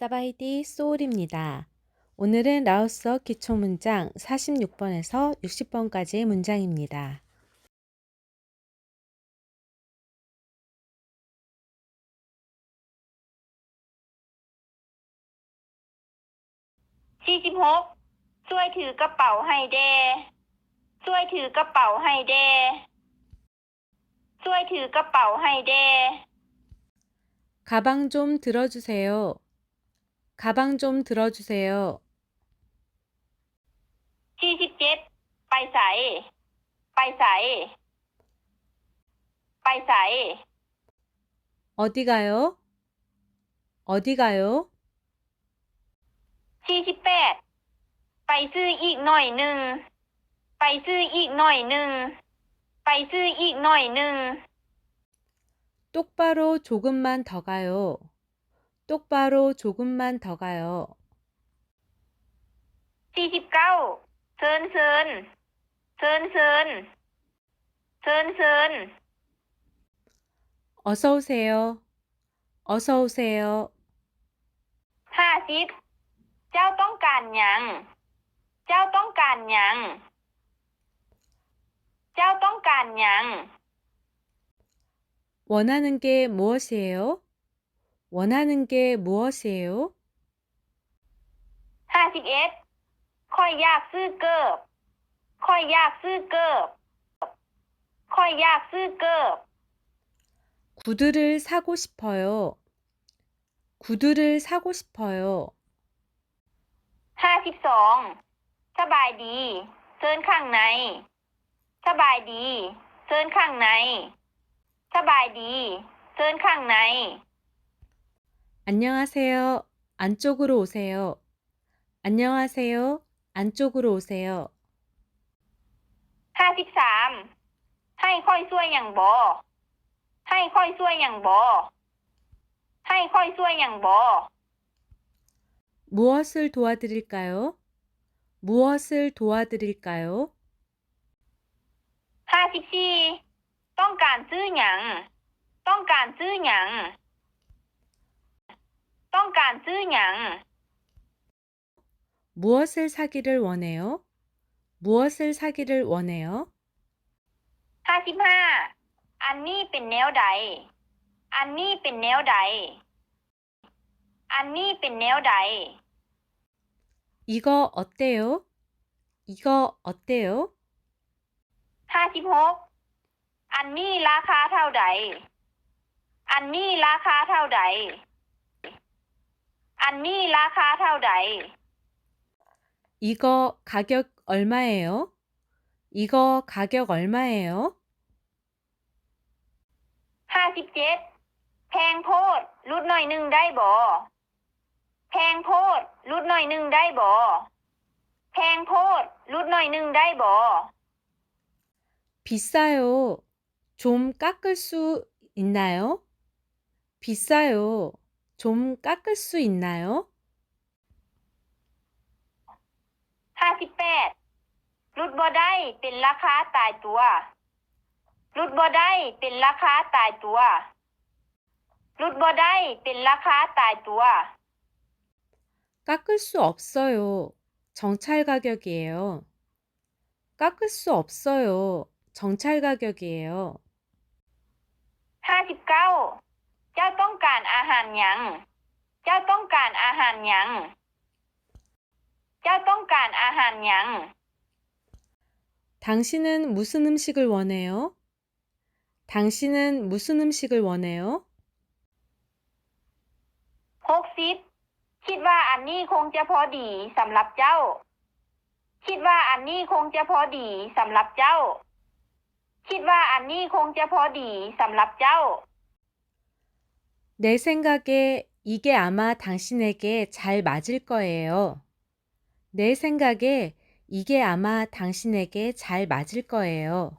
사바이디 소울입니다. 오늘은 라오스어 기초문장 46번에서 60번까지의 문장입니다.46ช่วยถือกระเป๋าให้แด่ช่วยถือกระเป๋าให้แด่ช่วยถือกระเป๋าให้แด่ 가방 좀 들어주세요. 가방 좀 들어주세요. 47ไปไสไปไสไปไส 어디 가요? 어디 가요? 48ไปซื้ออีกหน่อยหนึ่งไปซื้ออีกหน่อยหนึ่งไปซื้ออีกหน่อยหนึ่ง 똑바로 조금만 더 가요. 똑바로 조금만 더 가요. 49เชิญเชิญเชิญเชิญเชิญเชิญ 어서 오세요. 어서 오세요. 50เจ้าต้องการหยังเจ้าต้องการหยังเจ้าต้องการหยัง 원하는 게 무엇이에요? 원하는 게 무엇이에요? 51ข้อยอยากซื้อเกิบข้อยอยากซื้อเกิบข้อยอยากซื้อเกิบ 구두를 사고 싶어요. 구두를 사고 싶어요. 52สบายดีเชิญข้างในสบายดีเชิญข้างในสบายดีเชิญข้างใน 안녕하세요. 안쪽으로 오세요. 안녕하세요. 안쪽으로 오세요. 53ให้ค่อยช่วยหยังบ่ให้ค่อยช่วยหยังบ่ให้ค่อยช่วยหยังบ่ 무엇을 도와드릴까요? 무엇을 도와드릴까요? 54ต้องการซื้อหยังต้องการซื้อหยังต้องการซื้อหยัง 무엇을 사기를 원해요? 무엇을 사기를 원해요? 55อันนี้เป็นแนวใดอันนี้เป็นแนวใดอันนี้เป็นแนวใด 이거 어때요? 이거 어때요? 56อันนี้ราคาเท่าใดอันนี้ราคาเท่าใดอันนี้ราคาเท่าใด 이거 가격 얼마예요? 이거 가격 얼마예요? 57แพงโพดลดหน่อยหนึงได้บ่แพงโพดลดหน่อยหนึงได้บ่แพงโพดลดหน่อยหนึงได้บ่ 비싸요. 좀 깎을 수 있나요? 비싸요. 좀 깎을 수 있나요? 58ลดบ่ได้เป็นราคาตายตัวลดบ่ได้เป็นราคาตายตัวลดบ่ได้เป็นราคาตายตัว 깎을 수 없어요. 정찰 가격이에요. 깎을 수 없어요. 정찰 가격이에요. 59เจ้าต้องการอาหารหยังเจ้าต้องการอาหารหยังเจ้าต้องการอาหารหยัง 당신은 무슨 음식을 원해요? 당신은 무슨 음식을 원해요? 60คิดว่าอันนี้คงจะพอดีสำหรับเจ้าคิดว่าอันนี้คงจะพอดีสำหรับเจ้าคิดว่าอันนี้คงจะพอดีสำหรับเจ้า 내 생각에 이게 아마 당신에게 잘 맞을 거예요. 내 생각에 이게 아마 당신에게 잘 맞을 거예요.